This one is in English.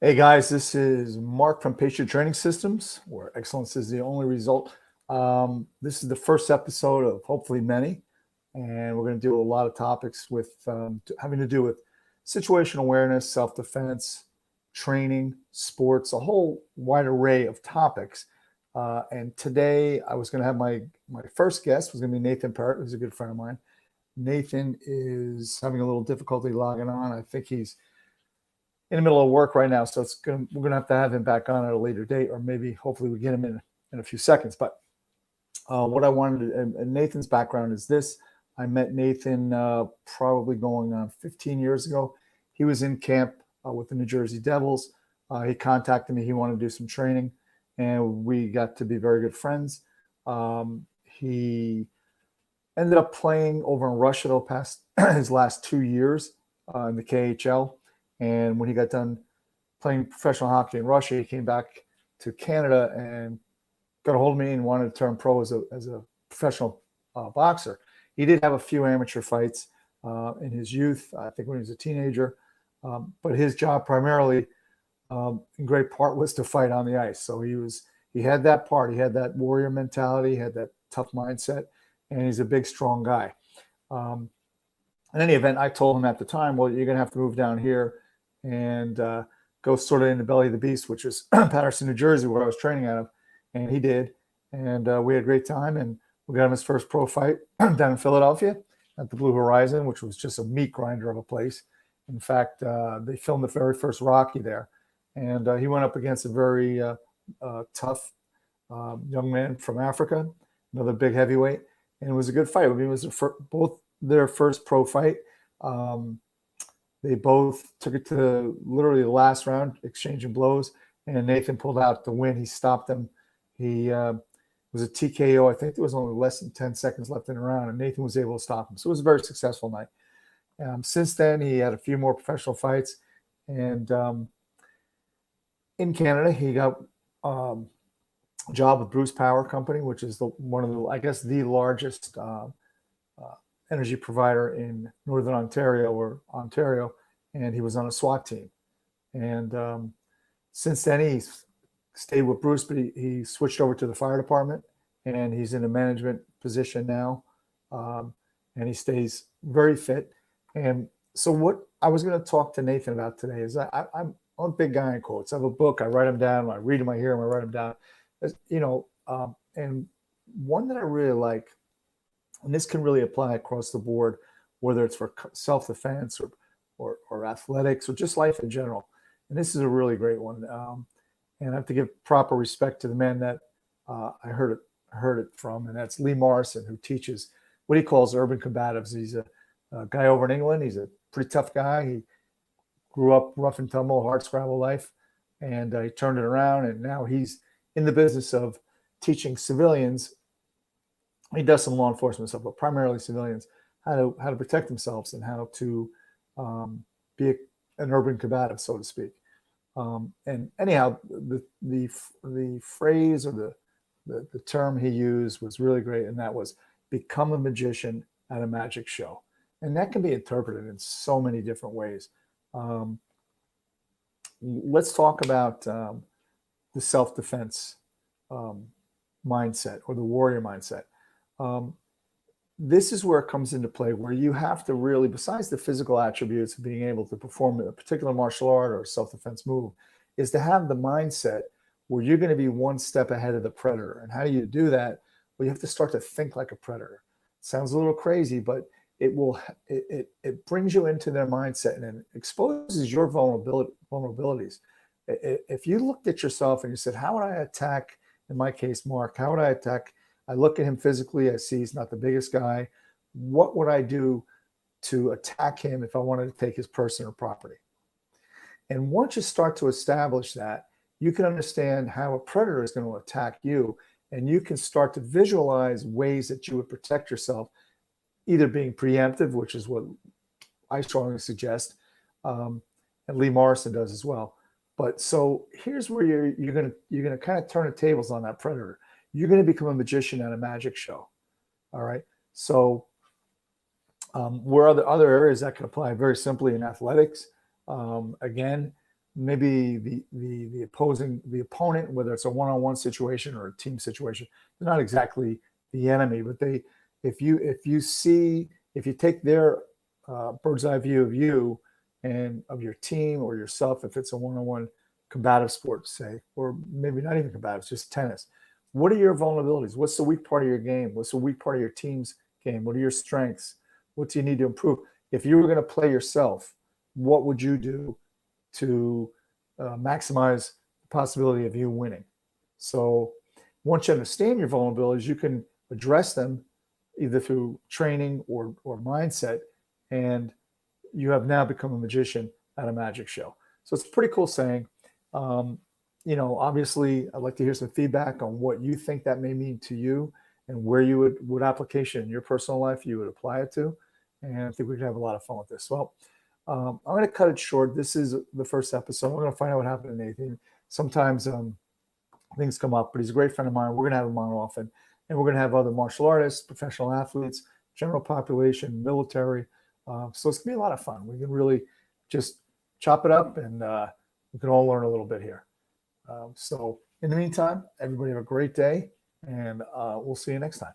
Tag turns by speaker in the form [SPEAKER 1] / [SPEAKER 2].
[SPEAKER 1] Hey guys, this is Mark from Patriot Training Systems, where excellence is the only result. This is the first episode of hopefully many, and we're going to do a lot of topics with having to do with situational awareness, self-defense, training, sports, a whole wide array of topics. And today, I was going to have my first guest was going to be Nathan Parrott, who's a good friend of mine. Nathan is having a little difficulty logging on. I think he's in the middle of work right now, so we're gonna have to have him back on at a later date, or maybe hopefully we get him in a few seconds. But what I wanted, and Nathan's background is this: I met Nathan probably going on 15 years ago. He was in camp with the New Jersey Devils. He contacted me. He wanted to do some training, and we got to be very good friends. He ended up playing over in Russia the past his last 2 years in the KHL. And when he got done playing professional hockey in Russia, he came back to Canada and got a hold of me and wanted to turn pro as a professional boxer. He did have a few amateur fights in his youth, I think when he was a teenager. But his job primarily, in great part, was to fight on the ice. So he had that part. He had that warrior mentality, he had that tough mindset, and he's a big, strong guy. In any event, I told him at the time, well, you're going to have to move down here and go sort of in the belly of the beast, which is Paterson, New Jersey, where I was training out of. And he did. And we had a great time. And we got him his first pro fight down in Philadelphia at the Blue Horizon, which was just a meat grinder of a place. In fact, they filmed the very first Rocky there. And he went up against a very tough young man from Africa, another big heavyweight. And it was a good fight. I mean, it was both their first pro fight. They both took it to literally the last round, exchanging blows, and Nathan pulled out the win. He stopped him. He was a TKO. I think there was only less than 10 seconds left in the round, and Nathan was able to stop him. So it was a very successful night. Since then, he had a few more professional fights, and in Canada, he got a job with Bruce Power Company, which is one of the, I guess, the largest energy provider in Northern Ontario, and he was on a SWAT team. And since then, he's stayed with Bruce, but he switched over to the fire department, and he's in a management position now, and he stays very fit. And so what I was going to talk to Nathan about today is I'm a big guy in quotes. I have a book. I write them down. I read them. I hear them. I write them down. And one that I really like, and this can really apply across the board, whether it's for self-defense or athletics or just life in general. And this is a really great one. And I have to give proper respect to the man that I heard it from, and that's Lee Morrison, who teaches what he calls urban combatives. He's a guy over in England. He's a pretty tough guy. He grew up rough and tumble, hard scrabble life, and he turned it around, and now he's in the business of teaching civilians. He does some law enforcement stuff, but primarily civilians, how to protect themselves and how to be an urban combative, so to speak. And anyhow, the phrase or the term he used was really great, and that was become a magician at a magic show. And that can be interpreted in so many different ways. Let's talk about the self-defense mindset or the warrior mindset. This is where it comes into play, where you have to really, besides the physical attributes of being able to perform a particular martial art or self-defense move, is to have the mindset where you're going to be one step ahead of the predator. And how do you do that? Well, you have to start to think like a predator. Sounds a little crazy, but it brings you into their mindset and then exposes your vulnerabilities. If you looked at yourself and you said, how would I attack, in my case, Mark, how would I attack? I look at him physically, I see he's not the biggest guy. What would I do to attack him if I wanted to take his person or property? And once you start to establish that, you can understand how a predator is going to attack you, and you can start to visualize ways that you would protect yourself, either being preemptive, which is what I strongly suggest, and Lee Morrison does as well. But so here's where you're gonna kind of turn the tables on that predator. You're going to become a magician at a magic show. All right. So where other areas that can apply very simply in athletics, again, maybe the opponent, whether it's a one-on-one situation or a team situation, they're not exactly the enemy, but if you take their bird's eye view of you and of your team or yourself, if it's a one-on-one combative sport, say, or maybe not even combative, it's just tennis. What are your vulnerabilities? What's the weak part of your game? What's the weak part of your team's game? What are your strengths? What do you need to improve? If you were going to play yourself, what would you do to maximize the possibility of you winning? So once you understand your vulnerabilities, you can address them either through training or mindset, and you have now become a magician at a magic show. So it's a pretty cool saying. Obviously, I'd like to hear some feedback on what you think that may mean to you and where you would application in your personal life you would apply it to. And I think we could have a lot of fun with this. Well, I'm going to cut it short. This is the first episode. We're going to find out what happened to Nathan. Sometimes things come up, but he's a great friend of mine. We're going to have him on often. And we're going to have other martial artists, professional athletes, general population, military. So it's going to be a lot of fun. We can really just chop it up, and we can all learn a little bit here. So in the meantime, everybody have a great day, and we'll see you next time.